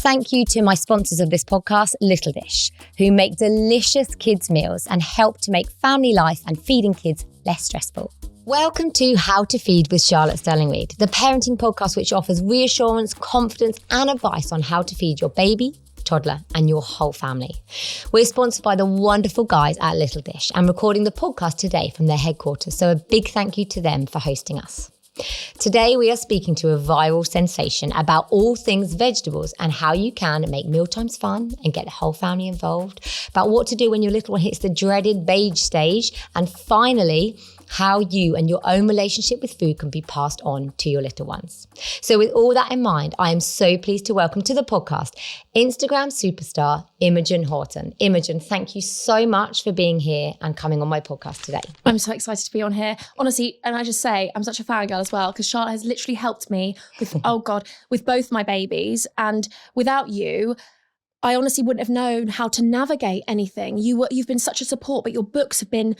thank you to my sponsors of this podcast, Little Dish, who make delicious kids' meals and help to make family life and feeding kids less stressful. Welcome to How to Feed with Charlotte Stirling-Reed, the parenting podcast which offers reassurance, confidence and advice on how to feed your baby, toddler and your whole family. We're sponsored by the wonderful guys at Little Dish and recording the podcast today from their headquarters, so a big thank you to them for hosting us. Today we are speaking to a viral sensation about all things vegetables and how you can make mealtimes fun and get the whole family involved, about what to do when your little one hits the dreaded beige stage, and finally, how you and your own relationship with food can be passed on to your little ones. So with all that in mind, I am so pleased to welcome to the podcast Instagram superstar Imogen Horton. Imogen, thank you so much for being here and coming on my podcast today. I'm so excited to be on here. Honestly, and I just say, I'm such a fangirl as well, because Charlotte has literally helped me with, with both my babies. And without you, I honestly wouldn't have known how to navigate anything. You've been such a support, but your books have been,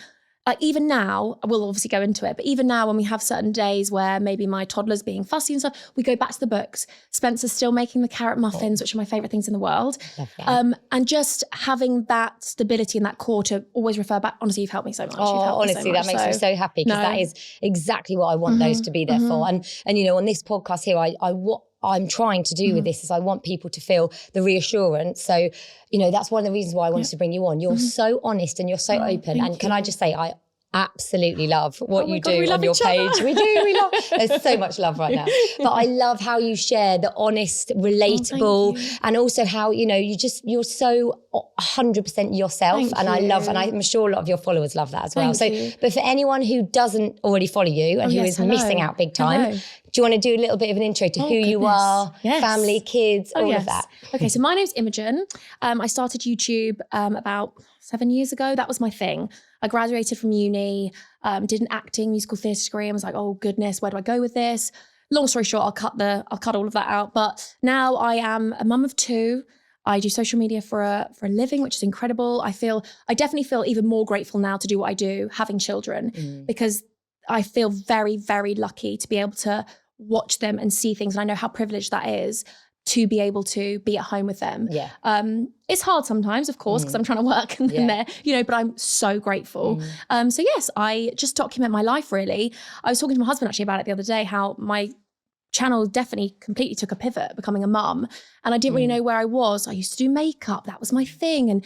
like, even now, we'll obviously go into it, but even now when we have certain days where maybe my toddler's being fussy and stuff, we go back to the books. Spencer's still making the carrot muffins, which are my favourite things in the world. And just having that stability and that core to always refer back. Honestly, you've helped me so much. Honestly, that makes me so happy, because that is exactly what I want those to be there for. And you know, on this podcast here, what I'm trying to do with this is I want people to feel the reassurance. So, you know, that's one of the reasons why I wanted to bring you on. You're so honest and you're so open. And can I just say, I absolutely love what you do on your page. We do. There's so much love right now. But I love how you share the honest, relatable, and also how, you know, you're so 100% yourself. And I'm sure a lot of your followers love that as well. But for anyone who doesn't already follow you and who is missing out big time, do you want to do a little bit of an intro to who you are, family, kids, all of that? Okay, so my name's Imogen. I started YouTube about 7 years ago. That was my thing. I graduated from uni, did an acting musical theatre degree, and was like, oh goodness, where do I go with this? Long story short, I'll cut all of that out. But now I am a mum of two. I do social media for a living, which is incredible. I definitely feel even more grateful now to do what I do, having children, because I feel very, very lucky to be able to watch them and see things. And I know how privileged that is to be able to be at home with them. It's hard sometimes, of course, because I'm trying to work and then they're, you know, but I'm so grateful. So yes, I just document my life really. I was talking to my husband actually about it the other day, how my channel definitely completely took a pivot becoming a mum. And I didn't really know where I was. I used to do makeup. That was my thing. And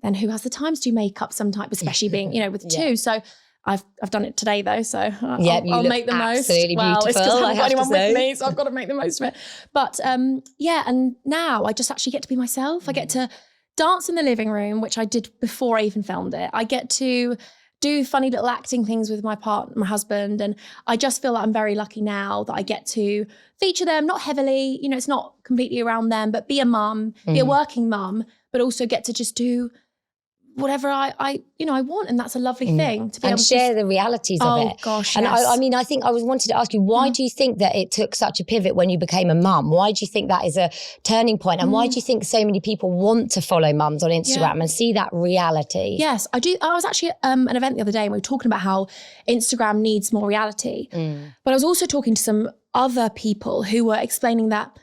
then who has the time to do makeup sometimes, especially being, you know, with two. So I've done it today though, so I'll make the most. Absolutely beautiful. It's because I haven't got anyone with me, so I've got to make the most of it. But and now I just actually get to be myself. I get to dance in the living room, which I did before I even filmed it. I get to do funny little acting things with my husband, and I just feel that I'm very lucky now that I get to feature them, not heavily, you know, it's not completely around them, but be a mum, be a working mum, but also get to just do whatever I want, and that's a lovely thing to be able to share the realities of it. Oh gosh, and yes. I mean, I think I wanted to ask you, why do you think that it took such a pivot when you became a mum? Why do you think that is a turning point? And why do you think so many people want to follow mums on Instagram and see that reality? Yes, I do. I was actually at an event the other day and we were talking about how Instagram needs more reality. But I was also talking to some other people who were explaining that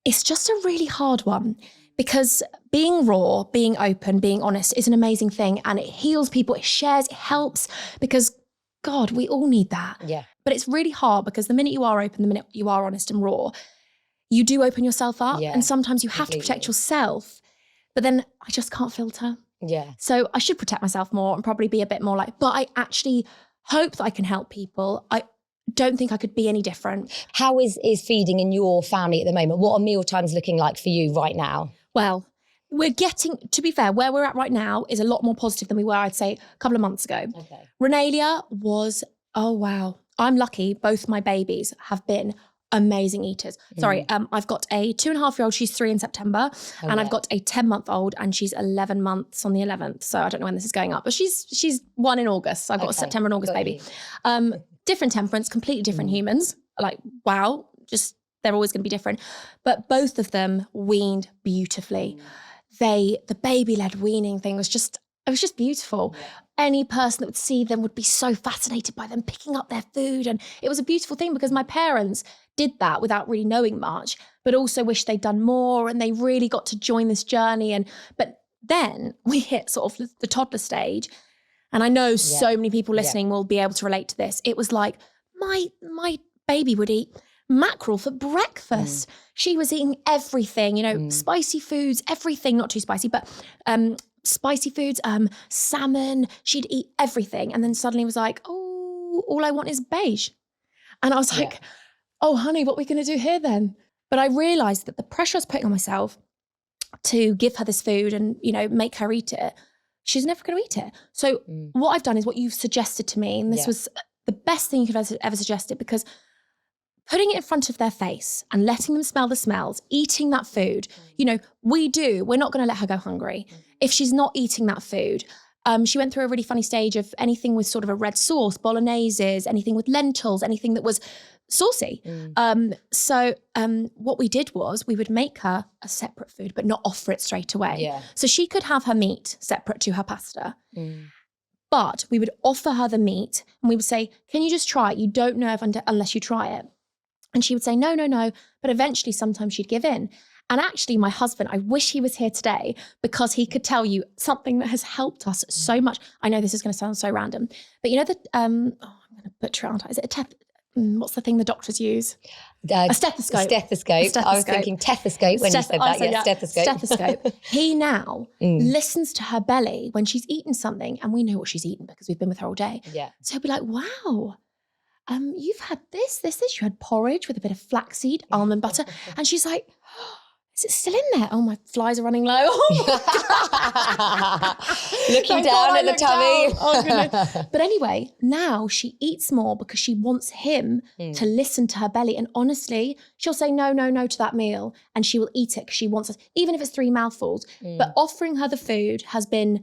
it's just a really hard one. Because being raw, being open, being honest is an amazing thing, and it heals people, it shares, it helps, because God, we all need that. Yeah. But it's really hard because the minute you are open, the minute you are honest and raw, you do open yourself up, and sometimes you have to protect yourself, but then I just can't filter. Yeah. So I should protect myself more and probably be a bit more like, but I actually hope that I can help people. I don't think I could be any different. How is feeding in your family at the moment? What are meal times looking like for you right now? Well, we're getting, to be fair, where we're at right now is a lot more positive than we were, I'd say, a couple of months ago. Okay. Renalia was, oh wow. I'm lucky, both my babies have been amazing eaters. Sorry, I've got a 2.5-year-old, she's 3 in September, and I've got a 10-month-old and she's 11 months on the 11th. So I don't know when this is going up, but she's 1 in August. So I've got a September and August baby. Different temperaments, completely different humans. Like, wow, just they're always going to be different. But both of them weaned beautifully. The baby-led weaning thing was just It was just beautiful. Yeah. Any person that would see them would be so fascinated by them picking up their food. And it was a beautiful thing because my parents did that without really knowing much, but also wish they'd done more and they really got to join this journey. But then we hit sort of the toddler stage. And I know so many people listening will be able to relate to this. It was like, my baby would eat mackerel for breakfast. She was eating everything, spicy foods, everything, not too spicy, but spicy foods, salmon, she'd eat everything. And then suddenly was like, oh, all I want is beige. And I was like, oh, honey, what are we going to do here then? But I realized that the pressure I was putting on myself to give her this food and, make her eat it, she's never going to eat it. So what I've done is what you've suggested to me. And this was the best thing you could have ever suggested, because putting it in front of their face and letting them smell the smells, eating that food, we're not going to let her go hungry. If she's not eating that food, she went through a really funny stage of anything with sort of a red sauce, bologneses, anything with lentils, anything that was saucy. So what we did was we would make her a separate food, but not offer it straight away. Yeah. So she could have her meat separate to her pasta. But we would offer her the meat and we would say, can you just try it? You don't know unless you try it. And she would say, no. But eventually sometimes she'd give in. And actually my husband, I wish he was here today because he could tell you something that has helped us so much. I know this is going to sound so random, but I'm going to butcher it, aren't I? Is it what's the thing the doctors use? A stethoscope. Stethoscope. I was thinking stethoscope when you said that. Yeah, stethoscope. Stethoscope. He now listens to her belly when she's eaten something, and we know what she's eaten because we've been with her all day. Yeah. So he'll be like, wow, you've had this. You had porridge with a bit of flaxseed, almond butter. And she's like, oh, is it still in there? Oh, my flies are running low. Looking down at the tummy. Oh, goodness. But anyway, now she eats more because she wants him to listen to her belly. And honestly, she'll say no to that meal and she will eat it because she wants us, even if it's 3 mouthfuls. But offering her the food has been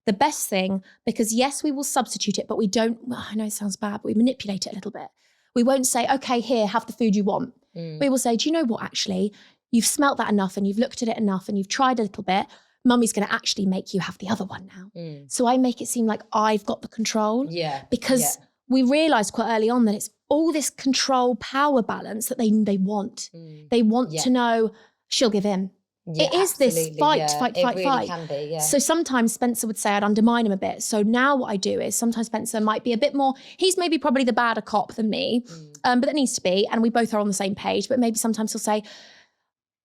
the best thing because yes, we will substitute it, but we don't, I know it sounds bad, but we manipulate it a little bit. We won't say, okay, here, have the food you want. We will say, do you know what, actually? You've smelt that enough and you've looked at it enough and you've tried a little bit. Mummy's going to actually make you have the other one now. So I make it seem like I've got the control. Yeah. Because we realised quite early on that it's all this control power balance that they want. They want to know she'll give in. Yeah, it is absolutely. This fight. It really can be, yeah. So sometimes Spencer would say I'd undermine him a bit. So now what I do is sometimes Spencer might be a bit more, he's maybe probably the badder cop than me, but that needs to be, and we both are on the same page, but maybe sometimes he'll say,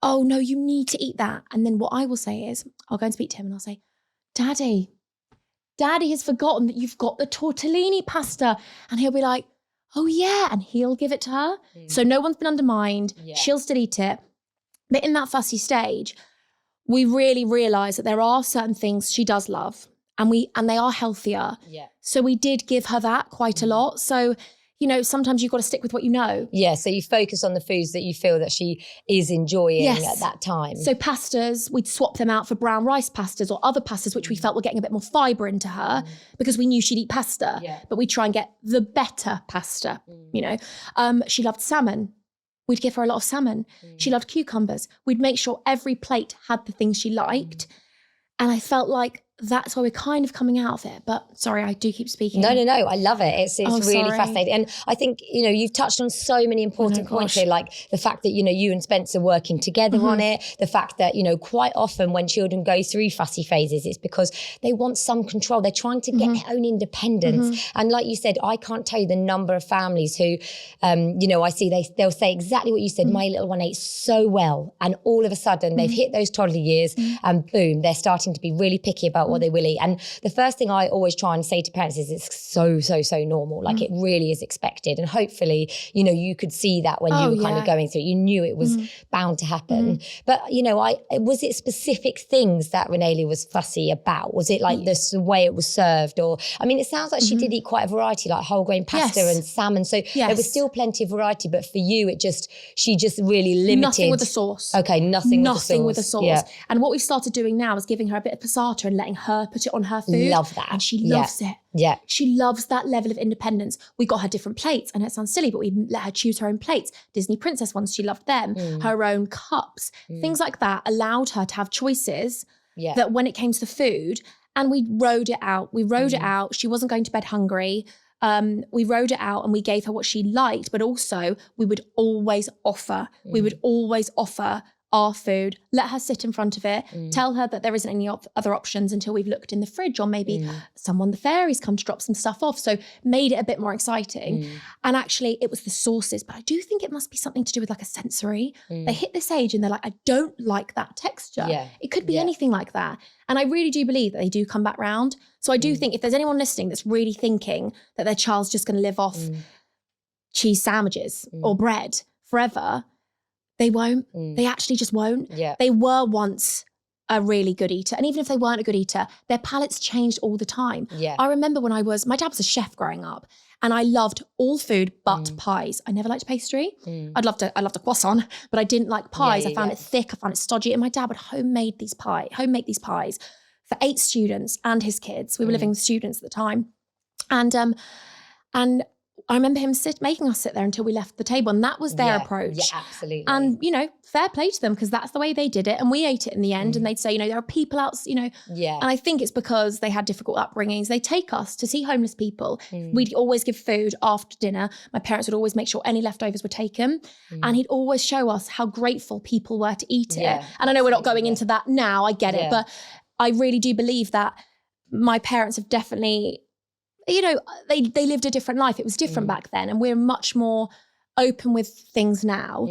oh no, you need to eat that. And then what I will say is, I'll go and speak to him and I'll say, Daddy has forgotten that you've got the tortellini pasta. And he'll be like, oh yeah. And he'll give it to her. So no one's been undermined. Yeah. She'll still eat it. But in that fussy stage, we really realise that there are certain things she does love and they are healthier. Yeah. So we did give her that quite a lot. So sometimes you've got to stick with what you know. Yeah, so you focus on the foods that you feel that she is enjoying at that time. So pastas, we'd swap them out for brown rice pastas or other pastas which we felt were getting a bit more fibre into her because we knew she'd eat pasta. Yeah. But we'd try and get the better pasta, She loved salmon. We'd give her a lot of salmon. She loved cucumbers. We'd make sure every plate had the things she liked. And I felt like that's why we're kind of coming out of it. But sorry, I do keep speaking. No. I love it. It's really fascinating. And I think, you've touched on so many important points here, like the fact that, you and Spencer working together on it, the fact that, quite often when children go through fussy phases, it's because they want some control. They're trying to get their own independence. And like you said, I can't tell you the number of families who, I see they'll say exactly what you said. My little one ate so well. And all of a sudden they've hit those toddler years and boom, they're starting to be really picky about what they will eat. And the first thing I always try and say to parents is it's so normal. Like it really is expected. And hopefully, you could see that when you were kind of going through it. You knew it was bound to happen. But, was it specific things that Renalia was fussy about? Was it like the way it was served? Or, it sounds like she did eat quite a variety, like whole grain pasta and salmon. So there was still plenty of variety. But for you, she just really limited. Nothing with the sauce. Okay, nothing with the sauce. Yeah. And what we've started doing now is giving her a bit of passata and letting her put it on her food. Love that. And she loves it. Yeah. She loves that level of independence. We got her different plates. I know it sounds silly, but we let her choose her own plates. Disney Princess ones, she loved them. Her own cups. Things like that allowed her to have choices that when it came to the food, And we rode it out. It out. She wasn't going to bed hungry. We rode it out and we gave her what she liked, but also we would always offer. We would always offer our food, let her sit in front of it, tell her that there isn't any other options until we've looked in the fridge, or maybe the fairies come to drop some stuff off. So made it a bit more exciting. And actually it was the sauces, but I do think it must be something to do with like a sensory. They hit this age and they're like, I don't like that texture. Yeah. It could be anything like that. And I really do believe that they do come back round. So I do think if there's anyone listening that's really thinking that their child's just going to live off cheese sandwiches or bread forever, they won't. They actually just won't. Yeah. They were once a really good eater. And even if they weren't a good eater, their palates changed all the time. Yeah. I remember when my dad was a chef growing up, and I loved all food but pies. I never liked pastry. I loved a croissant, but I didn't like pies. I found it thick, I found it stodgy. And my dad would homemade these pies for 8 students and his kids. We were living with students at the time. And I remember him making us sit there until we left the table, and that was their approach. Yeah, absolutely. And, fair play to them, because that's the way they did it, and we ate it in the end. And they'd say, there are people out, and I think it's because they had difficult upbringings. They take us to see homeless people. We'd always give food after dinner. My parents would always make sure any leftovers were taken. And he'd always show us how grateful people were to eat it. And I know we're not going into that now, I get it, but I really do believe that my parents have definitely, they lived a different life. It was different back then, and we're much more open with things now.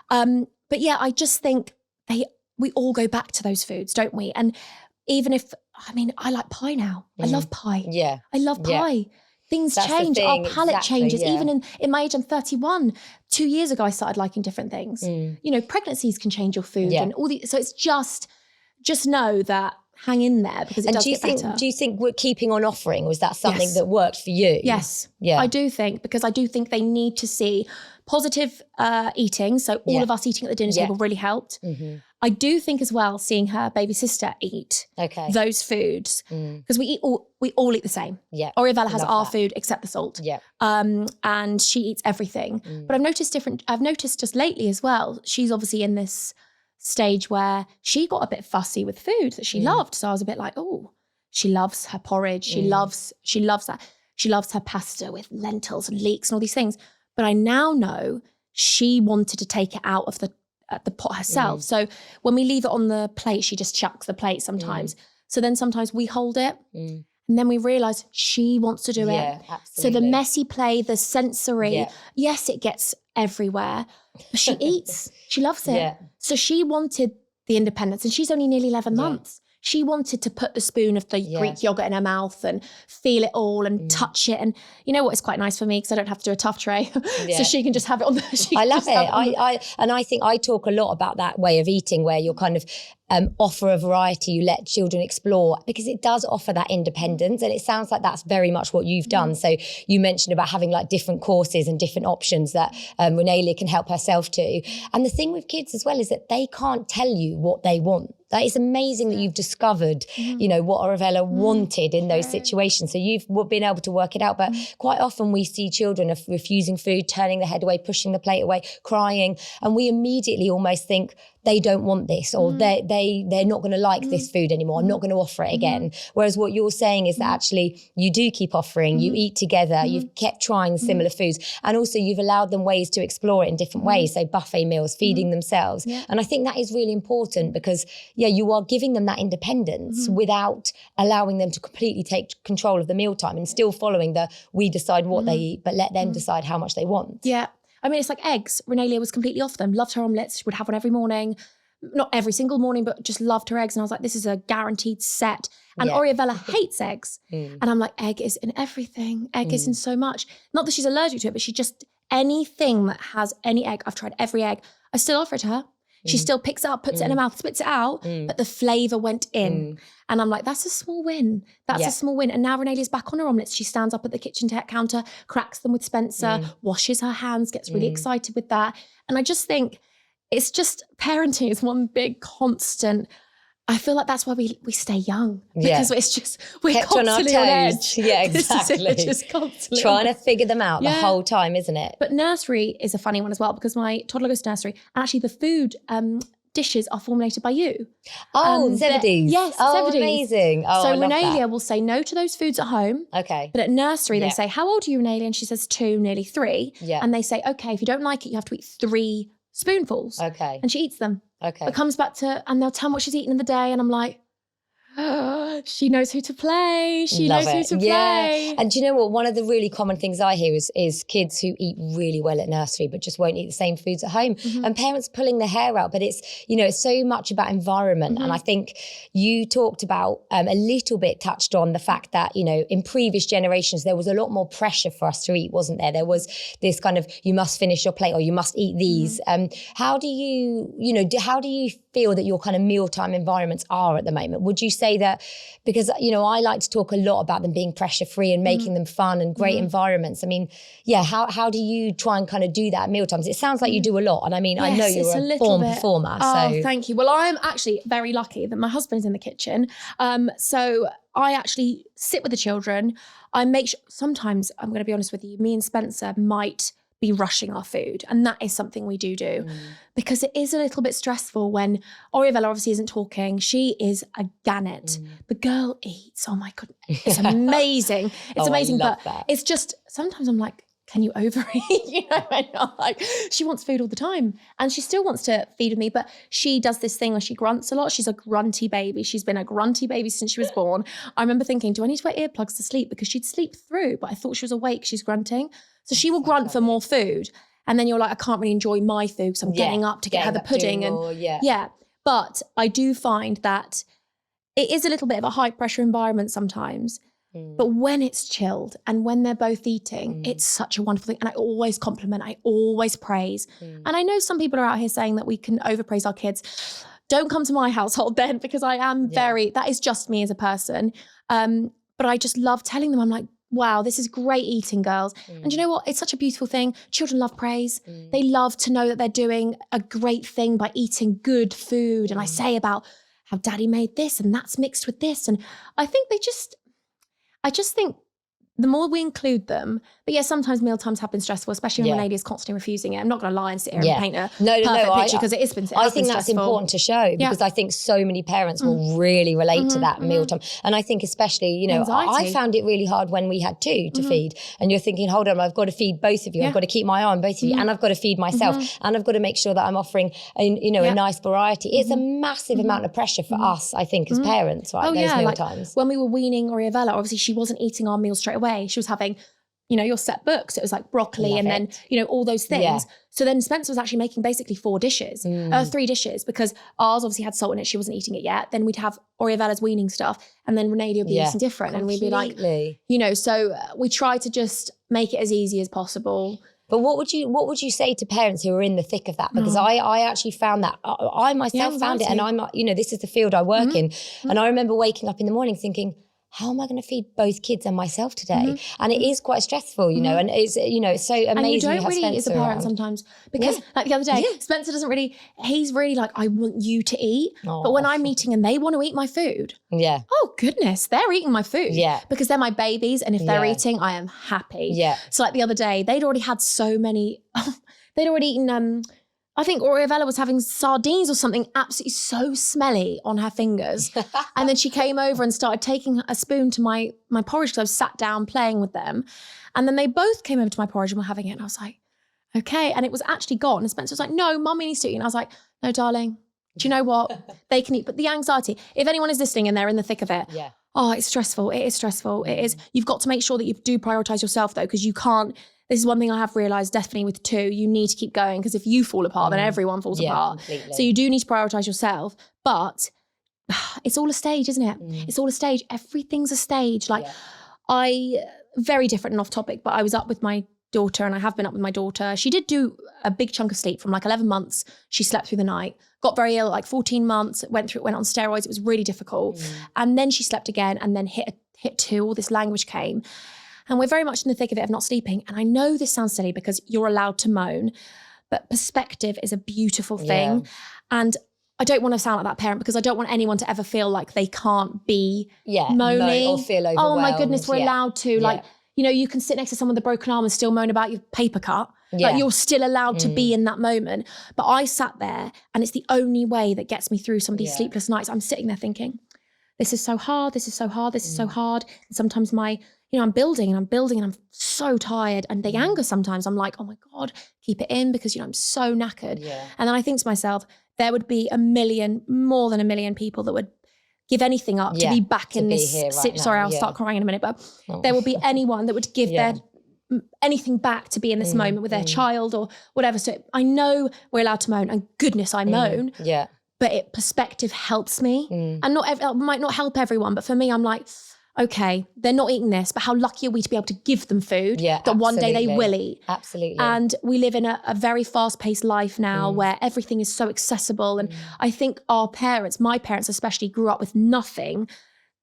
But yeah, I just think we all go back to those foods, don't we? And even if, I like pie now. I love pie. Yeah. I love pie. Yeah. Things change. Our palate changes. Yeah. Even in my age, I'm 31. 2 years ago, I started liking different things. Pregnancies can change your food and all so it's just know that, hang in there, because it does get better. Do you think we're keeping on offering? Was that something that worked for you? Yes. Yeah. I do think, because I do think they need to see positive eating. So all of us eating at the dinner table really helped. I do think as well, seeing her baby sister eat those foods, because we all eat the same. Yeah. Oriavella has our food except the salt. Yeah. And she eats everything. But I've noticed just lately as well, she's obviously in this stage where she got a bit fussy with food that she loved. So I was a bit like, oh, she loves her porridge. She loves that. She loves her pasta with lentils and leeks and all these things. But I now know she wanted to take it out of the pot herself. So when we leave it on the plate, she just chucks the plate sometimes. So then sometimes we hold it. And then we realise she wants to do it. Absolutely. So the messy play, the sensory, yes, it gets everywhere, but she eats. She loves it. Yeah. So she wanted the independence, and she's only nearly 11 months. She wanted to put the spoon of the Greek yogurt in her mouth and feel it all and touch it. And you know what? It's quite nice for me because I don't have to do a tough tray. So she can just have it on the... I love it. I think I talk a lot about that way of eating where you're kind of offer a variety, you let children explore, because it does offer that independence. And it sounds like that's very much what you've done. So you mentioned about having like different courses and different options that Renalia can help herself to. And the thing with kids as well is that they can't tell you what they want. That is amazing that you've discovered, what Oriavella wanted in those situations. So you've been able to work it out. But quite often we see children refusing food, turning their head away, pushing the plate away, crying. And we immediately almost think they don't want this, or they're not going to like this food anymore. I'm not going to offer it again. Whereas what you're saying is that actually you do keep offering, you eat together, you've kept trying similar foods. And also you've allowed them ways to explore it in different ways. So buffet meals, feeding themselves. Yeah. And I think that is really important because you are giving them that independence without allowing them to completely take control of the mealtime and still following we decide what they eat, but let them decide how much they want. Yeah. I mean, it's like eggs. Renalia was completely off them. Loved her omelettes. She would have one every morning. Not every single morning, but just loved her eggs. And I was like, this is a guaranteed set. And Oriavella hates eggs. And I'm like, egg is in everything. Egg is in so much. Not that she's allergic to it, but she just, anything that has any egg, I've tried every egg. I still offer it to her. She still picks it up, puts it in her mouth, spits it out, but the flavour went in. And I'm like, that's a small win. That's a small win. And now Renalia's back on her omelettes. She stands up at the kitchen counter, cracks them with Spencer, washes her hands, gets really excited with that. And I just think it's just parenting is one big constant. I feel like that's why we stay young, because it's just, we're kept constantly on edge. Yeah, exactly. Just constantly trying to figure them out the whole time, isn't it? But nursery is a funny one as well, because my toddler goes to nursery, and actually the food, dishes are formulated by you. Oh, Zebedees. Yes, oh, Zebedees. Amazing. Oh, so I love Renalia that. will say no to those foods at home. Okay. But at nursery, they say, how old are you, Renalia? And she says 2, nearly 3. Yeah. And they say, okay, if you don't like it, you have to eat 3 spoonfuls. Okay. And she eats them. Okay. But comes back to, and they'll tell me what she's eaten in the day. And I'm like, she knows who to play. She knows who to play. And do you know what? One of the really common things I hear is kids who eat really well at nursery but just won't eat the same foods at home. And parents pulling their hair out. But it's, it's so much about environment. And I think you talked about a little bit, touched on the fact that, in previous generations, there was a lot more pressure for us to eat, wasn't there? There was this kind of, you must finish your plate or you must eat these. How do you, how do you feel that your kind of mealtime environments are at the moment? Would you say that, because, I like to talk a lot about them being pressure-free and making them fun and great environments. I mean, how do you try and kind of do that at mealtimes? It sounds like you do a lot. And I mean, yes, I know you're a born performer. Oh, thank you. Well, I'm actually very lucky that my husband's in the kitchen. So I actually sit with the children. I make sure, sometimes, I'm going to be honest with you, me and Spencer might be rushing our food. And that is something we do because it is a little bit stressful when Oriavella obviously isn't talking. She is a gannet. The girl eats. Oh my goodness. It's amazing. It's amazing. But it's just, sometimes I'm like, can you overeat? And I'm like, she wants food all the time and she still wants to feed with me, but she does this thing where she grunts a lot. She's a grunty baby. She's been a grunty baby since she was born. I remember thinking, do I need to wear earplugs to sleep? Because she'd sleep through, but I thought she was awake. She's grunting. So she will grunt for more food. And then you're like, I can't really enjoy my food because I'm getting up to get her the pudding. But I do find that it is a little bit of a high pressure environment sometimes. But when it's chilled and when they're both eating, it's such a wonderful thing. And I always compliment, I always praise. And I know some people are out here saying that we can overpraise our kids. Don't come to my household then, because I am that is just me as a person. But I just love telling them, I'm like, wow, this is great eating, girls. And you know what? It's such a beautiful thing. Children love praise. They love to know that they're doing a great thing by eating good food. And I say about how daddy made this and that's mixed with this. And I think I just think the more we include them, but yeah, sometimes mealtimes have been stressful, especially when Renee is constantly refusing it. I'm not going to lie and sit here and paint a perfect picture because it has been stressful. I think that's important to show because I think so many parents will really relate to that mealtime. And I think especially, anxiety. I found it really hard when we had 2 to feed and you're thinking, hold on, I've got to feed both of you. I've got to keep my eye on both of you and I've got to feed myself and I've got to make sure that I'm offering, a nice variety. It's a massive amount of pressure for us, I think, as parents, right? Those mealtimes. Like when we were weaning Oriavella, obviously she wasn't eating our meals straight away. She was having your set books. It was like broccoli and then, all those things. Yeah. So then Spencer was actually making basically 4 dishes, 3 dishes, because ours obviously had salt in it. She wasn't eating it yet. Then we'd have Oriavella's weaning stuff and then Renee would be eating different. Completely. And we'd be like, so we try to just make it as easy as possible. But what would you say to parents who are in the thick of that? Because I actually found that, I myself found it and I'm, this is the field I work in. And I remember waking up in the morning thinking, how am I going to feed both kids and myself today? And it is quite stressful, and it's, it's so amazing. And you don't have really Spencer as a parent around. Sometimes because like the other day, Spencer he's really like, I want you to eat. But when I'm eating and they want to eat my food, oh goodness, they're eating my food. Because they're my babies. And if they're eating, I am happy. So like the other day, they'd already had so many, they'd already eaten, I think Oriavella was having sardines or something absolutely so smelly on her fingers. And then she came over and started taking a spoon to my porridge because I was sat down playing with them. And then they both came over to my porridge and were having it. And I was like, okay. And it was actually gone. And Spencer was like, no, mummy needs to eat. And I was like, no, darling, do you know what? They can eat. But the anxiety, if anyone is listening and they're in the thick of it, oh, it's stressful. It is stressful. It is. You've got to make sure that you do prioritize yourself though, because you can't. This is one thing I have realised definitely with 2, you need to keep going because if you fall apart, then everyone falls apart. Completely. So you do need to prioritise yourself, but it's all a stage, isn't it? It's all a stage. Everything's a stage. Like very different and off topic, but I was up with my daughter and I have been up with my daughter. She did do a big chunk of sleep from like 11 months. She slept through the night, got very ill at like 14 months, went on steroids. It was really difficult. And then she slept again and then hit 2, all this language came. And we're very much in the thick of it of not sleeping. And I know this sounds silly because you're allowed to moan, but perspective is a beautiful thing. And I don't want to sound like that parent because I don't want anyone to ever feel like they can't be moaning. Or feel overwhelmed. Oh my goodness, we're allowed to. Like, you can sit next to someone with a broken arm and still moan about your paper cut. Like you're still allowed to be in that moment. But I sat there, and it's the only way that gets me through some of these sleepless nights. I'm sitting there thinking, this is so hard, this is so hard, this is so hard. And sometimes I'm building and I'm so tired. And the anger sometimes, I'm like, oh my God, keep it in because, I'm so knackered. Yeah. And then I think to myself, there would be more than a million people that would give anything up to be back in this. Sorry, I'll start crying in a minute, but there will be anyone that would give anything back to be in this moment with their child or whatever. So I know we're allowed to moan, and goodness, I moan. Yeah. But perspective helps me. And it might not help everyone, but for me, I'm like, okay, they're not eating this, but how lucky are we to be able to give them food that one day they will eat? Absolutely. And we live in a very fast-paced life now where everything is so accessible. And I think my parents especially, grew up with nothing,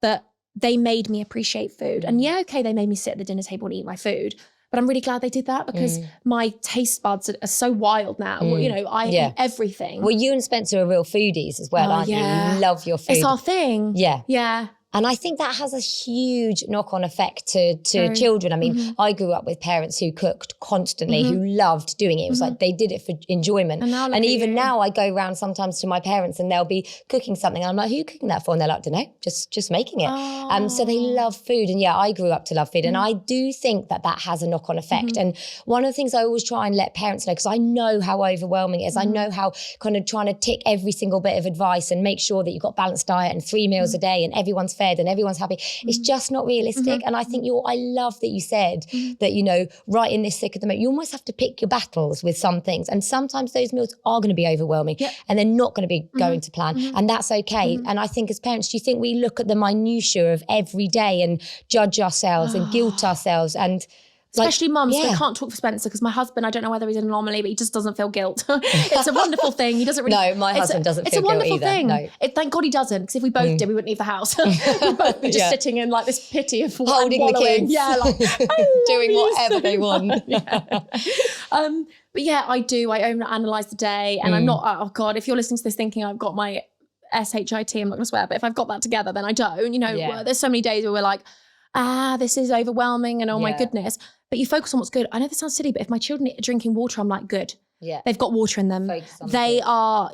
that they made me appreciate food. And they made me sit at the dinner table and eat my food. But I'm really glad they did that because my taste buds are so wild now. I eat everything. Well, you and Spencer are real foodies as well, aren't you? You love your food. It's our thing. Yeah. Yeah. And I think that has a huge knock-on effect to children. I mean, I grew up with parents who cooked constantly, who loved doing it. It was like they did it for enjoyment. And even now I go around sometimes to my parents and they'll be cooking something. And I'm like, who are you cooking that for? And they're like, I don't know, just making it. So they love food. And I grew up to love food. And I do think that has a knock-on effect. And one of the things I always try and let parents know, because I know how overwhelming it is. I know how kind of trying to tick every single bit of advice and make sure that you've got balanced diet and 3 meals a day and everyone's fed and everyone's happy. It's just not realistic. And I think I love that you said that, right in this thick of the moment, you almost have to pick your battles with some things. And sometimes those meals are going to be overwhelming and they're not going to be going to plan. And that's okay. And I think as parents, do you think we look at the minutiae of every day and judge ourselves and guilt ourselves? And especially mums, they can't talk for Spencer because my husband, I don't know whether he's an anomaly, but he just doesn't feel guilt. It's a wonderful thing. He doesn't really. No, my husband doesn't feel guilt either. It's a wonderful thing. No. Thank God he doesn't, because if we both did, we wouldn't leave the house. We'd both be just sitting in like this pity of holding the kids. Yeah, like doing whatever they want. But I do. I analyse the day, and I'm not. Oh God, if you're listening to this thinking I've got my SHIT, I'm not going to swear, but if I've got that together, then I don't. There's so many days where we're like, this is overwhelming, and oh my goodness. But you focus on what's good. I know this sounds silly, but if my children are drinking water, I'm like, good. Yeah. They've got water in them. They are,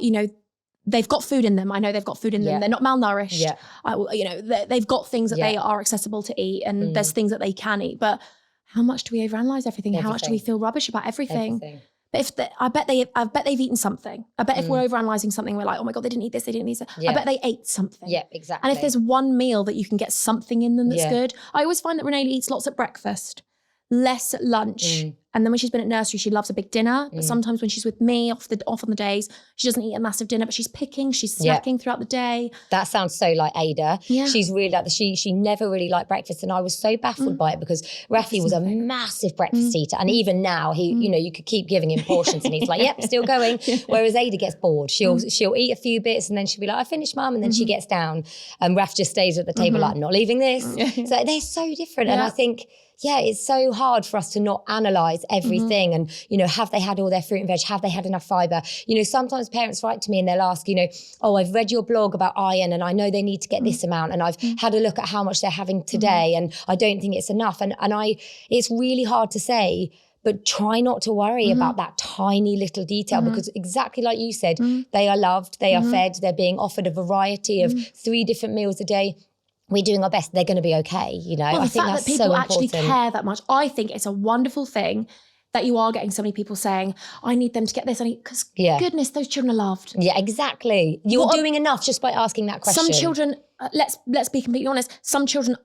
they've got food in them. I know they've got food in them. They're not malnourished. Yeah. They've got things that they are accessible to eat, and there's things that they can eat. But how much do we overanalyze everything? How much do we feel rubbish about everything? But I bet they've eaten something. I bet if we're overanalyzing something, we're like, oh my God, they didn't eat this, they didn't eat that. I bet they ate something. Yeah, exactly. And if there's one meal that you can get something in them that's good, I always find that Renee eats lots at breakfast, less at lunch. And then when she's been at nursery, she loves a big dinner. But sometimes when she's with me off on the days, she doesn't eat a massive dinner, but she's snacking throughout the day. That sounds so like Ada. Yeah. She's really like she never really liked breakfast. And I was so baffled by it because Rafi was a massive breakfast eater. And even now he, you could keep giving him portions and he's like, yep, still going. Whereas Ada gets bored. She'll eat a few bits and then she'll be like, I finished, Mum. And then she gets down and Raf just stays at the table like, I'm not leaving this. So they're so different. And I think, it's so hard for us to not analyse everything and, have they had all their fruit and veg? Have they had enough fibre? Sometimes parents write to me and they'll ask, I've read your blog about iron and I know they need to get this amount and I've had a look at how much they're having today and I don't think it's enough. And it's really hard to say, but try not to worry about that tiny little detail because exactly like you said, they are loved, they are fed, they're being offered a variety of 3 different meals a day. We're doing our best, they're going to be okay, Well, I think that's so important. The fact that people actually care that much, I think it's a wonderful thing that you are getting so many people saying, I need them to get this, because goodness, those children are loved. Yeah, exactly. You're doing enough just by asking that question. Some children, let's be completely honest, some children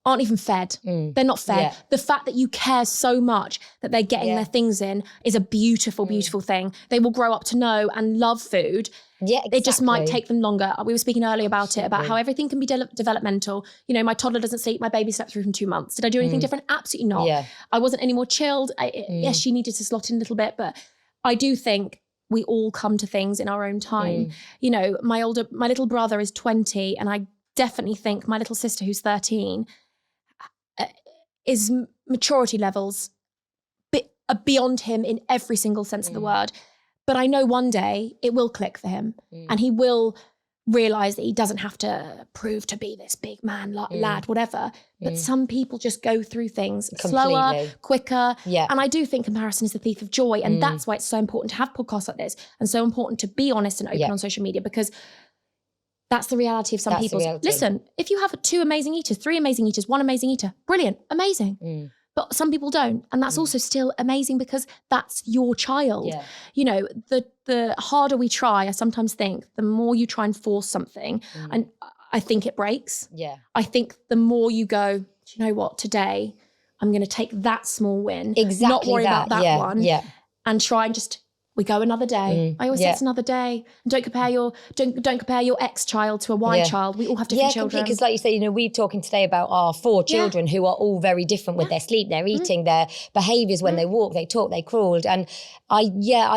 aren't even fed. They're not fed. Yeah. The fact that you care so much that they're getting their things in is a beautiful, beautiful thing. They will grow up to know and love food. Yeah, exactly. It just might take them longer. We were speaking earlier about it, about how everything can be developmental. My toddler doesn't sleep. My baby slept through from 2 months. Did I do anything different? Absolutely not. Yeah. I wasn't any more chilled. Yes, she needed to slot in a little bit, but I do think we all come to things in our own time. My little brother is 20, and I definitely think my little sister who's 13 is maturity levels are beyond him in every single sense of the word. But I know one day it will click for him and he will realise that he doesn't have to prove to be this big man, lad, whatever. But some people just go through things slower, quicker. Yeah. And I do think comparison is the thief of joy. And that's why it's so important to have podcasts like this and so important to be honest and open on social media, because that's the reality of some people. Listen, if you have 2 amazing eaters, 3 amazing eaters, 1 amazing eater, brilliant, amazing. But some people don't. And that's also still amazing because that's your child. Yeah. You know, the harder we try, I sometimes think, the more you try and force something, and I think it breaks. Yeah. I think the more you go, do you know what, today I'm going to take that small win, not worry about that one, and try and just, we go another day. I always say it's another day. And don't compare your ex-child to a Y-child. We all have different children. Because like you say, you know, we're talking today about our 4 children who are all very different with their sleep, their eating, their behaviours when they walk, they talk, they crawled. And I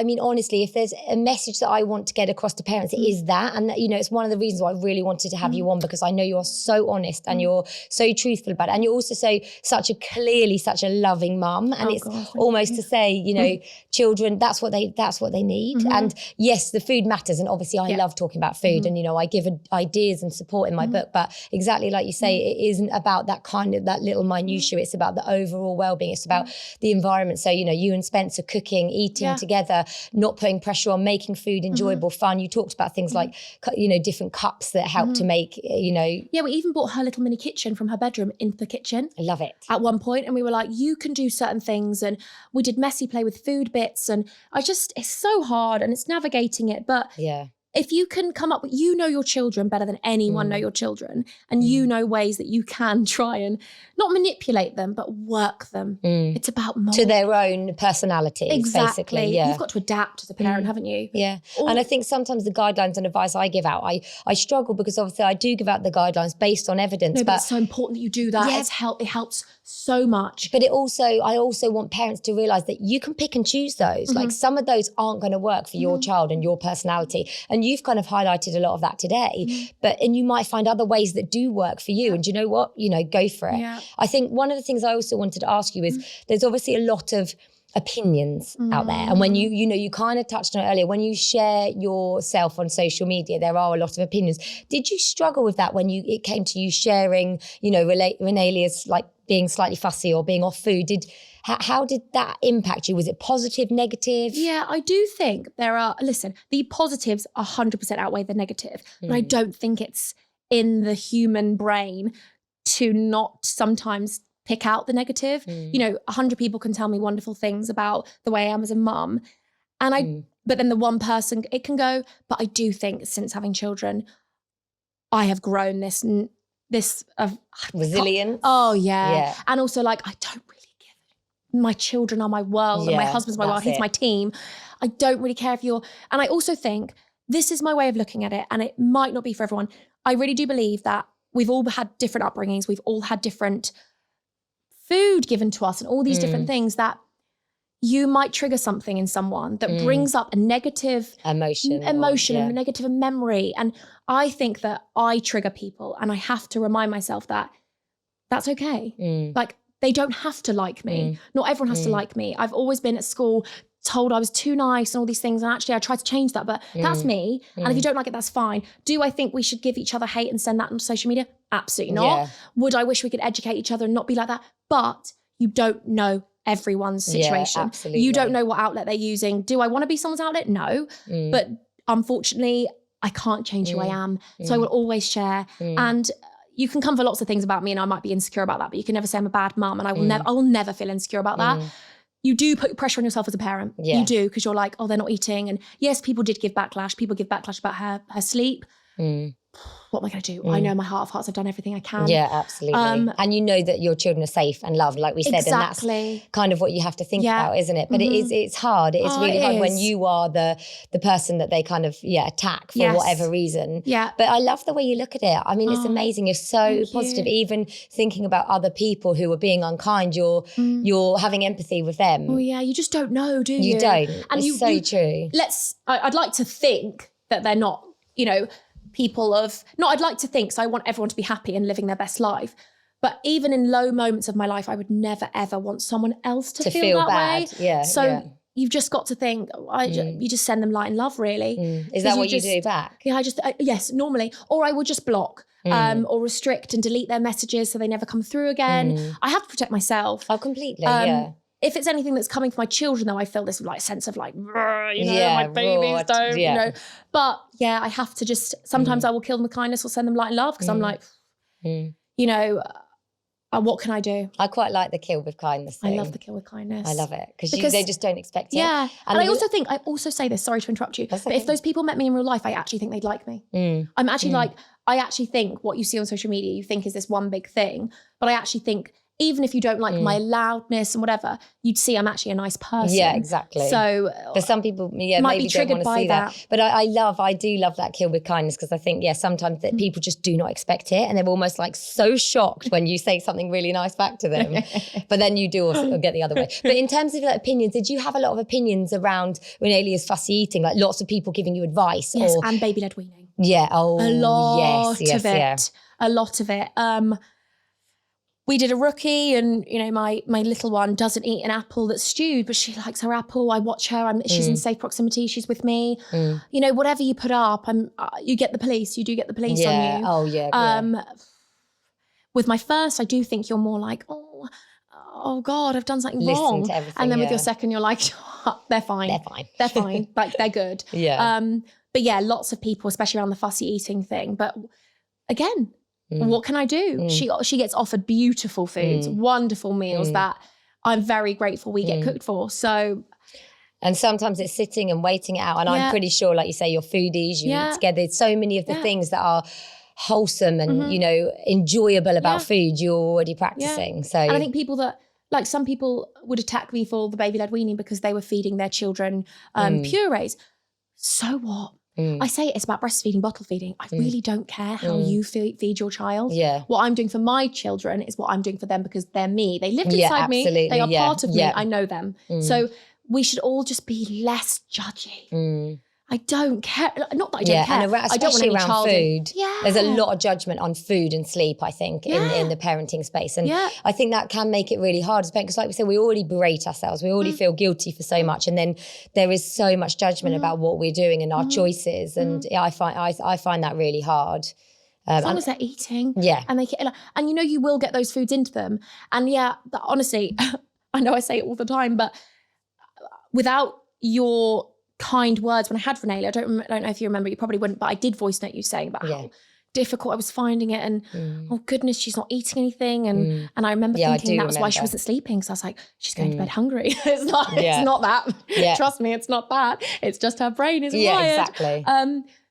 mean, honestly, if there's a message that I want to get across to parents, it is that. And, you know, it's one of the reasons why I really wanted to have you on, because I know you're so honest and you're so truthful about it. And you're also such a loving mum. And it's almost to say, you know, children, that's what they need. And yes, the food matters. And obviously I love talking about food and, you know, I give ideas and support in my book, but exactly like you say, it isn't about that kind of, that little minutiae. It's about the overall well-being. It's about the environment. So, you know, you and Spencer cooking, eating together, not putting pressure on, making food enjoyable, fun. You talked about things like, you know, different cups that help to make, you know. Yeah, we even brought her little mini kitchen from her bedroom into the kitchen. I love it. At one point, and we were like, you can do certain things. And we did messy play with food bits. And it's so hard and it's navigating it. But if you can come up with, you know your children better than anyone know your children, and you know ways that you can try and not manipulate them, but work them. It's about to their own personalities, basically. Yeah. You've got to adapt as a parent, haven't you? Yeah. And I think sometimes the guidelines and advice I give out, I struggle because obviously I do give out the guidelines based on evidence. But it's so important that you do that. It helps so much. But I also want parents to realise that you can pick and choose those. Like some of those aren't going to work for your child and your personality. And you've kind of highlighted a lot of that today. And you might find other ways that do work for you. And do you know what? You know, go for it. Yeah. I think one of the things I also wanted to ask you is there's obviously a lot of opinions out there. And when you know, you kind of touched on it earlier, when you share yourself on social media, there are a lot of opinions. Did you struggle with that when it came to you sharing, you know, Renalia's like being slightly fussy or being off food? How did that impact you? Was it positive, negative? Yeah, I do think the positives 100% outweigh the negative. But I don't think it's in the human brain to not sometimes pick out the negative. You know, 100 people can tell me wonderful things about the way I am as a mum. And but then the one person, it can go, but I do think since having children, I have grown this resilience. Oh yeah. And also like, I don't really give. My children are my world and my husband's my world. He's my team. I don't really care and I also think this is my way of looking at it, and it might not be for everyone. I really do believe that we've all had different upbringings. We've all had different food given to us and all these different things that you might trigger something in someone that brings up a negative emotion and a negative memory. And I think that I trigger people, and I have to remind myself that that's okay. Like, they don't have to like me. Not everyone has to like me. I've always been at school told I was too nice and all these things. And actually I tried to change that, but that's me. And if you don't like it, that's fine. Do I think we should give each other hate and send that on social media? Absolutely not. Yeah. Would I wish we could educate each other and not be like that? But you don't know everyone's situation. Absolutely. You don't know what outlet they're using. Do I want to be someone's outlet? No. But unfortunately, I can't change who I am. So I will always share. And you can come for lots of things about me and I might be insecure about that, but you can never say I'm a bad mum, and I will never feel insecure about that. You do put pressure on yourself as a parent. Yeah. You do, because you're like, oh, they're not eating. And yes, people did give backlash. People give backlash about her sleep. What am I going to do? I know in my heart of hearts I've done everything I can. Yeah, absolutely. And you know that your children are safe and loved, like we said. Exactly. And that's kind of what you have to think about, isn't it? But it's hard. It's really hard when you are the person that they kind of attack for whatever reason. Yeah. But I love the way you look at it. I mean, it's amazing. You're so positive. Even thinking about other people who are being unkind, you're having empathy with them. Oh yeah, you just don't know, do you? You don't. And it's so true. I'd like to think that they're not, people of, I'd like to think, so I want everyone to be happy and living their best life. But even in low moments of my life, I would never, ever want someone else to feel that bad. Way. Yeah. So, you've just got to think, you just send them light and love, really. Is that what you do back? Yeah, yes, normally. Or I would just block or restrict and delete their messages so they never come through again. I have to protect myself. Oh, completely, yeah. If it's anything that's coming from my children, though, I feel this like sense of like, my babies don't, But yeah, I have to just, sometimes I will kill them with kindness or send them light and love because I'm like, what can I do? I quite like the kill with kindness thing. I love the kill with kindness. I love it because they just don't expect it. Yeah. And I also say this, sorry to interrupt you, but if those people met me in real life, I actually think they'd like me. I'm actually I actually think what you see on social media, you think is this one big thing, but I actually think even if you don't like my loudness and whatever, you'd see I'm actually a nice person. Yeah, exactly. So for some people, might maybe be triggered don't want to see by that. But I do love that kill with kindness because I think, sometimes that people just do not expect it and they're almost like so shocked when you say something really nice back to them. But then you do also get the other way. But in terms of like opinions, did you have a lot of opinions around Renalia's fussy eating? Like lots of people giving you advice? Yes, and baby-led weaning. Yeah, a lot of it. Yeah. A lot of it. We did a rookie and, my little one doesn't eat an apple that's stewed, but she likes her apple. I watch her. She's in safe proximity. She's with me. Whatever you put up, you get the police. You do get the police on you. Oh, yeah. With my first, I do think you're more like, oh God, I've done something wrong. To everything, and then with your second, you're like, they're fine. They're fine. Like, they're good. Yeah. But yeah, lots of people, especially around the fussy eating thing. But again, what can I do? She gets offered beautiful foods, wonderful meals that I'm very grateful we get cooked for. So, and sometimes it's sitting and waiting it out. And I'm pretty sure, like you say, you're foodies, you eat together. So many of the things that are wholesome and, enjoyable about food, you're already practicing. So, and I think people that, like some people would attack me for the baby-led weaning because they were feeding their children purees. So what? I say it's about breastfeeding, bottle feeding. I really don't care how you feed your child. Yeah. What I'm doing for my children is what I'm doing for them because they're me. They lived inside me. They are part of me. I know them. So we should all just be less judgy. I don't care. Not that I don't care. And I don't want especially any around food. Yeah. There's a lot of judgment on food and sleep, I think, in the parenting space. And I think that can make it really hard as parents. Because like we said, we already berate ourselves. We already feel guilty for so much. And then there is so much judgment about what we're doing and our choices. And I find that really hard. As long as they're eating. Yeah. And you will get those foods into them. And honestly, I know I say it all the time, but without your kind words when I had Renalia, I don't know if you remember, you probably wouldn't, but I did voice note you saying about how difficult I was finding it and oh goodness, she's not eating anything and I remember thinking that was why she wasn't sleeping. So I was like, she's going to bed hungry. It's not that. Trust me, it's not that. It's just her brain is wired. Exactly.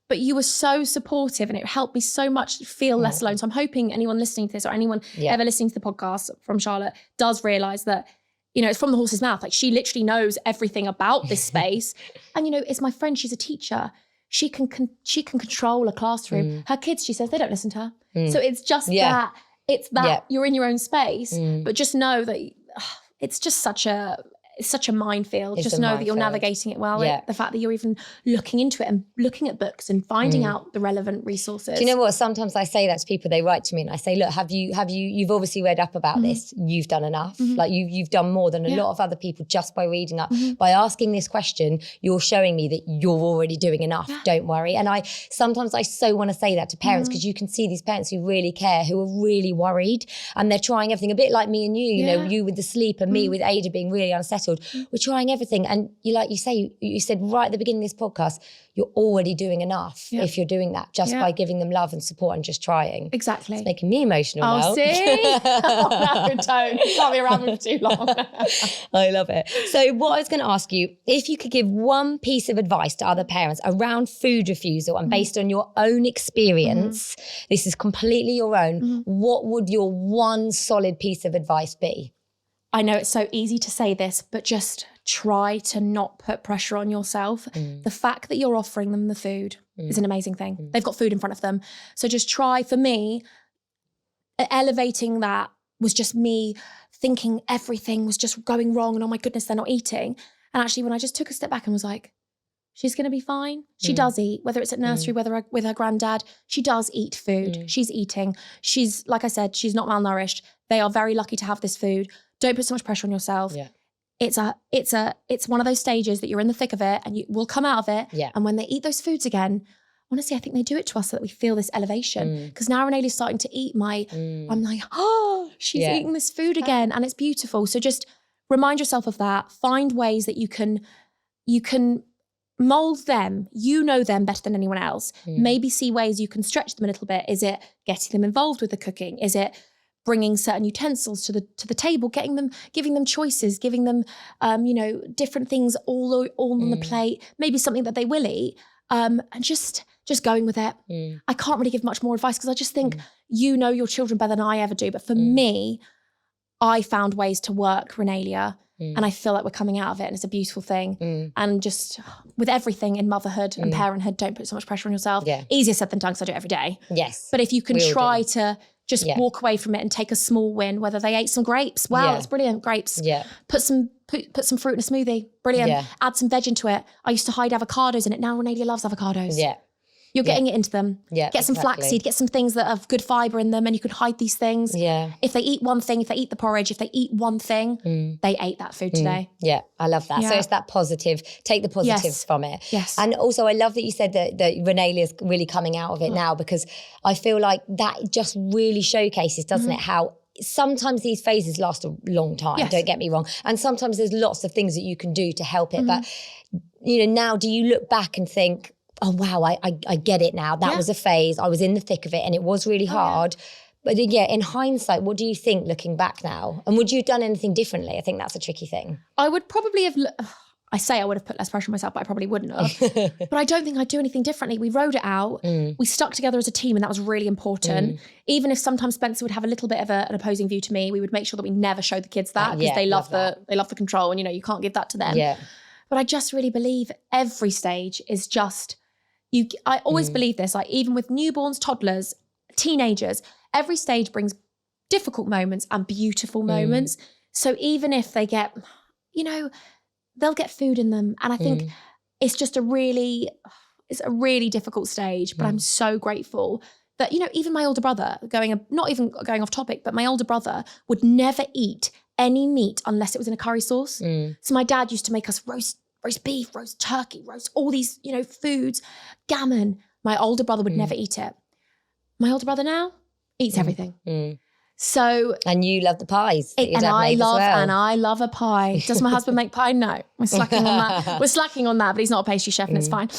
But you were so supportive and it helped me so much feel less alone. So I'm hoping anyone listening to this or anyone ever listening to the podcast from Charlotte does realise that it's from the horse's mouth. Like she literally knows everything about this space. And, it's my friend. She's a teacher. She can control a classroom. Her kids, she says, they don't listen to her. So it's just that. It's that you're in your own space. But just know that it's just such a minefield. Just know that you're navigating it well. The fact that you're even looking into it and looking at books and finding out the relevant resources. Do you know what? Sometimes I say that to people, they write to me and I say, look, you've obviously read up about this. You've done enough. Like you've done more than a lot of other people just by reading up. By asking this question, you're showing me that you're already doing enough. Don't worry. And sometimes I so want to say that to parents because you can see these parents who really care, who are really worried and they're trying everything, a bit like me and you, you with the sleep and me with Ada being really unsettled. We're trying everything. And you said right at the beginning of this podcast, you're already doing enough if you're doing that just by giving them love and support and just trying. Exactly. It's making me emotional now. Oh, see? No, don't. You can't be around me for too long. I love it. So what I was going to ask you, if you could give one piece of advice to other parents around food refusal and based on your own experience, this is completely your own, what would your one solid piece of advice be? I know it's so easy to say this, but just try to not put pressure on yourself. The fact that you're offering them the food is an amazing thing. They've got food in front of them. So just try, for me, elevating that was just me thinking everything was just going wrong and oh my goodness, they're not eating. And actually when I just took a step back and was like, she's going to be fine. She does eat, whether it's at nursery, whether with her granddad, she does eat food. She's eating. She's, like I said, she's not malnourished. They are very lucky to have this food. Don't put so much pressure on yourself. it's one of those stages that you're in the thick of it and you will come out of it. Yeah. And when they eat those foods again, honestly, I think they do it to us so that we feel this elevation. Because now Renelia's starting to eat I'm like, oh, she's eating this food again. And it's beautiful. So just remind yourself of that. Find ways that you can mold them. You know them better than anyone else. Maybe see ways you can stretch them a little bit. Is it getting them involved with the cooking? Is it bringing certain utensils to the table, giving them choices, giving them, different things all on the plate, maybe something that they will eat, and just going with it. I can't really give much more advice because I just think you know your children better than I ever do. But for me, I found ways to work Renelia, and I feel like we're coming out of it, and it's a beautiful thing. And just with everything in motherhood and parenthood, don't put so much pressure on yourself. Yeah. Easier said than done because I do it every day. Yes. But if you can try to just walk away from it and take a small win, whether they ate some grapes. Wow, that's brilliant. Grapes. Yeah. Put some fruit in a smoothie. Brilliant. Yeah. Add some veg into it. I used to hide avocados in it. Now Renelia loves avocados. Yeah. You're getting it into them. Yeah. Get some flaxseed, get some things that have good fibre in them, and you can hide these things. Yeah. If they eat one thing, if they eat the porridge, if they eat one thing, they ate that food today. Yeah, I love that. Yeah. So it's that positive, take the positives from it. Yes. And also I love that you said that Renelia's really coming out of it now, because I feel like that just really showcases, doesn't it, how sometimes these phases last a long time, don't get me wrong. And sometimes there's lots of things that you can do to help it. But, now do you look back and think, oh, wow, I get it now. That was a phase. I was in the thick of it and it was really hard. But in hindsight, what do you think looking back now? And would you have done anything differently? I think that's a tricky thing. I would probably have, I say I would have put less pressure on myself, but I probably wouldn't have. But I don't think I'd do anything differently. We rode it out. We stuck together as a team, and that was really important. Even if sometimes Spencer would have a little bit of an opposing view to me, we would make sure that we never showed the kids that, because they love the control, and you can't give that to them. Yeah. But I just really believe every stage is just, I always believe this, like even with newborns, toddlers, teenagers, every stage brings difficult moments and beautiful moments. So even if they get, they'll get food in them. And I think it's just a really difficult stage, but I'm so grateful that, even my older brother, not even going off topic, but my older brother would never eat any meat unless it was in a curry sauce. So my dad used to make us roast beef, roast turkey, roast all these, foods, gammon. My older brother would never eat it. My older brother now eats everything. So, and you love the pies that your and dad I made love as well. And I love a pie. Does my husband make pie? No, we're slacking on that. We're slacking on that, but he's not a pastry chef, and it's fine.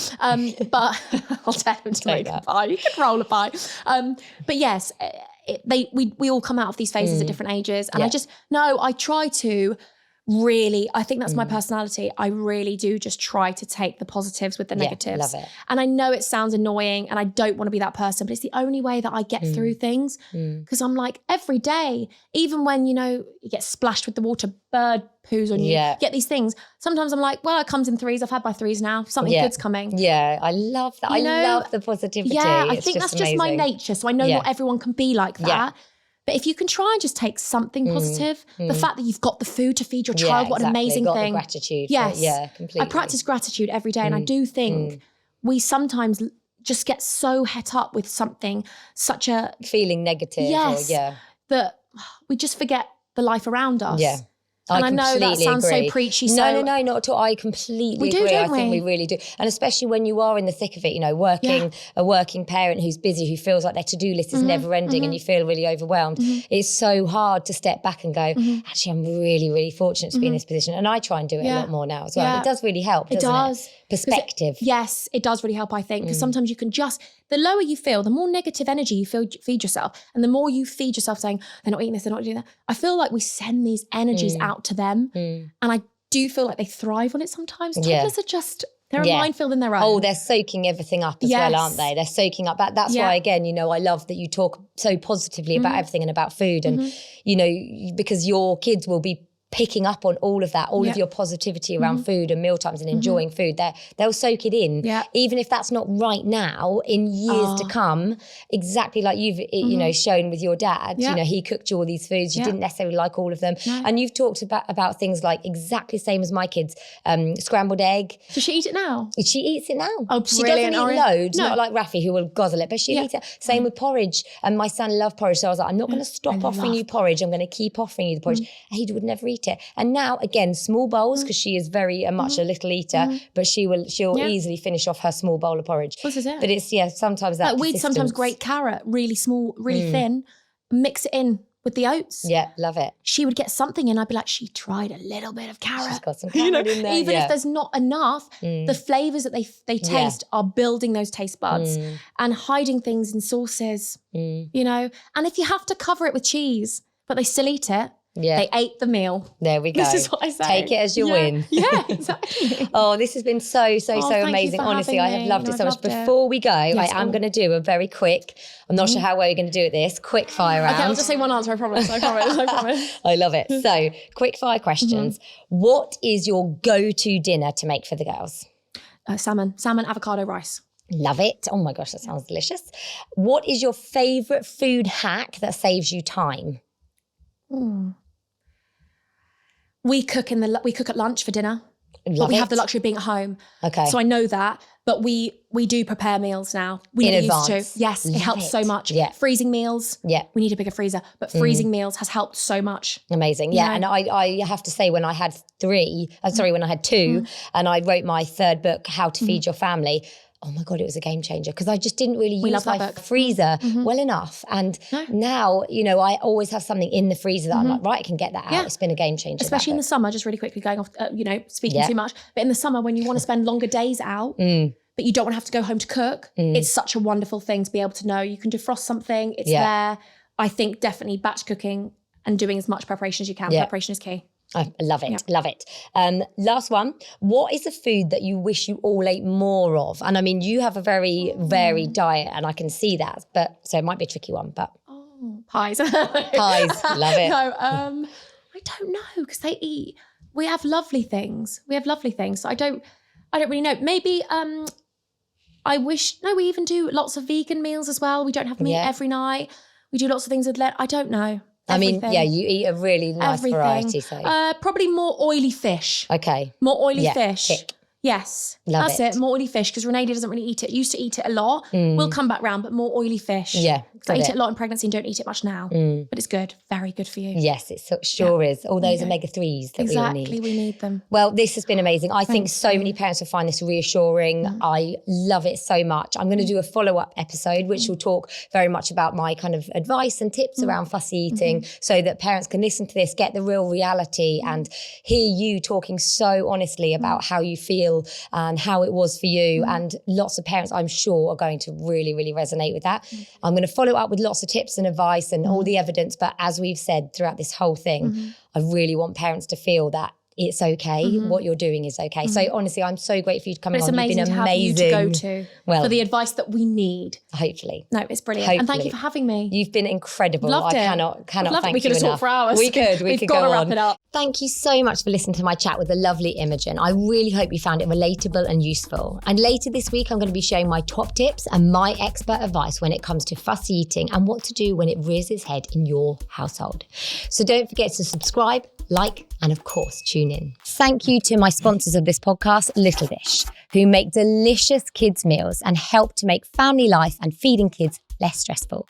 But I'll tell him to make a pie. You can roll a pie. But yes, we all come out of these phases at different ages, and I try to. Really, I think that's my personality. I really do just try to take the positives with the negatives. Love it. And I know it sounds annoying and I don't want to be that person, but it's the only way that I get through things. Because I'm like, every day, even when, you get splashed with the water, bird poos on you, get these things. Sometimes I'm like, well, it comes in threes. I've had my threes now. Something good's coming. Yeah, I love that. I love the positivity. Yeah, I it's think that's amazing. just my nature. So I know not everyone can be like that. Yeah. But if you can try and just take something positive, the fact that you've got the food to feed your child, what an amazing got thing. The gratitude. Yes. Completely. I practice gratitude every day, and I do think we sometimes just get so het up with something, such a... feeling negative. That we just forget the life around us. Yeah. And I know that sounds agree. So preachy. No, not at all. I completely agree. I think we really do. And especially when you are in the thick of it, a working parent who's busy, who feels like their to-do list is never ending and you feel really overwhelmed. It's so hard to step back and go, actually, I'm really, really fortunate to be in this position. And I try and do it a lot more now as well. It does really help, doesn't it? Perspective. Yes, it does really help, I think, because sometimes you can the lower you feel, the more negative energy you feed yourself, and the more you feed yourself saying, they're not eating this, they're not doing that. I feel like we send these energies out to them, and I do feel like they thrive on it sometimes. Toddlers are just, they're a minefield in their own. Oh, they're soaking everything up as well, aren't they? They're soaking up. That's why, again, I love that you talk so positively about everything and about food, and, because your kids will be picking up on all of that, all of your positivity around food and mealtimes and enjoying food. They'll soak it in, even if that's not right now, in years to come, exactly like you've shown with your dad. He cooked you all these foods. You didn't necessarily like all of them. No. And you've talked about things like exactly the same as my kids, scrambled egg. Does she eat it now? She eats it now. Oh, she doesn't eat loads, not like Rafi who will guzzle it, but she eats it. Same with porridge. And my son loved porridge. So I was like, I'm not going to stop offering you porridge. I'm going to keep offering you the porridge. And he would never eat eat it. And now, again, small bowls, because she is very much a little eater, but she'll easily finish off her small bowl of porridge. This is it. But it's, sometimes that we'd sometimes grate carrot, really small, really thin, mix it in with the oats. Yeah, love it. She would get something in, I'd be like, she tried a little bit of carrot. She's got some carrot in there. Even if there's not enough, the flavours that they taste are building those taste buds and hiding things in sauces, you know. And if you have to cover it with cheese, but they still eat it, they ate the meal. There we go. This is what I say. Take it as your win. Yeah, exactly. Oh, this has been so amazing. Honestly, I have loved it so much. Before we go, I am going to do a very quick, I'm not sure how well you're going to do at this, quick fire round. Okay, I'll just say one answer, I promise. I promise. I love it. So, quick fire questions. What is your go-to dinner to make for the girls? Salmon, avocado, rice. Love it. Oh my gosh, that sounds delicious. What is your favourite food hack that saves you time? We cook at lunch for dinner. Love we it. have the luxury of being at home. Okay. So I know that, but we do prepare meals now. We in never advance. used to. Yes, it helps so much. Yeah. Freezing meals. Yeah. We need a bigger freezer, but freezing meals has helped so much. Amazing. Yeah. And I have to say, when I had when I had two, and I wrote my third book, How to Feed Your Family, oh my God, it was a game changer, because I just didn't really use my freezer well enough. And now, you know, I always have something in the freezer that I'm like, right, I can get that out. Yeah. It's been a game changer. Especially in the summer, just really quickly going off, speaking too much. But in the summer, when you want to spend longer days out, but you don't want to have to go home to cook, it's such a wonderful thing to be able to know you can defrost something, it's there. I think definitely batch cooking and doing as much preparation as you can. Preparation is key. I love it, love it. Last one. What is a food that you wish you all ate more of? And I mean, you have a very varied diet, and I can see that, but so it might be a tricky one, but. Pies. Pies, love it. No, I don't know, because we have lovely things. So I don't really know. Maybe, we even do lots of vegan meals as well. We don't have meat every night. We do lots of things with I don't know. Everything. I mean, you eat a really nice variety. So probably more oily fish. Okay. More oily fish. Tick. Yes. Love That's it. More oily fish, because Renee doesn't really eat it. Used to eat it a lot. We'll come back round, but more oily fish. Yeah. I eat it a lot in pregnancy and don't eat it much now. But it's good. Very good for you. Yes, it sure is. All those omega-3s that we all need. Exactly, we need them. Well, this has been amazing. I think so many parents will find this reassuring. I love it so much. I'm going to do a follow-up episode, which will talk very much about my kind of advice and tips around fussy eating, so that parents can listen to this, get the real reality, and hear you talking so honestly about how you feel and how it was for you. And lots of parents, I'm sure, are going to really, really resonate with that. I'm going to follow up with lots of tips and advice and all the evidence. But as we've said throughout this whole thing, I really want parents to feel that it's okay. What you're doing is okay. So honestly, I'm so grateful for you to come on. It's amazing You've been to amazing. have you to go to for the advice that we need. Hopefully. No, it's brilliant. And thank you for having me. You've been incredible. Loved it. I cannot thank you enough. We could have talked for hours. We could We've go got to on. wrap it up. Thank you so much for listening to my chat with the lovely Imogen. I really hope you found it relatable and useful. And later this week, I'm going to be sharing my top tips and my expert advice when it comes to fussy eating and what to do when it rears its head in your household. So don't forget to subscribe, like, and of course, tune in. Thank you to my sponsors of this podcast, Little Dish, who make delicious kids' meals and help to make family life and feeding kids less stressful.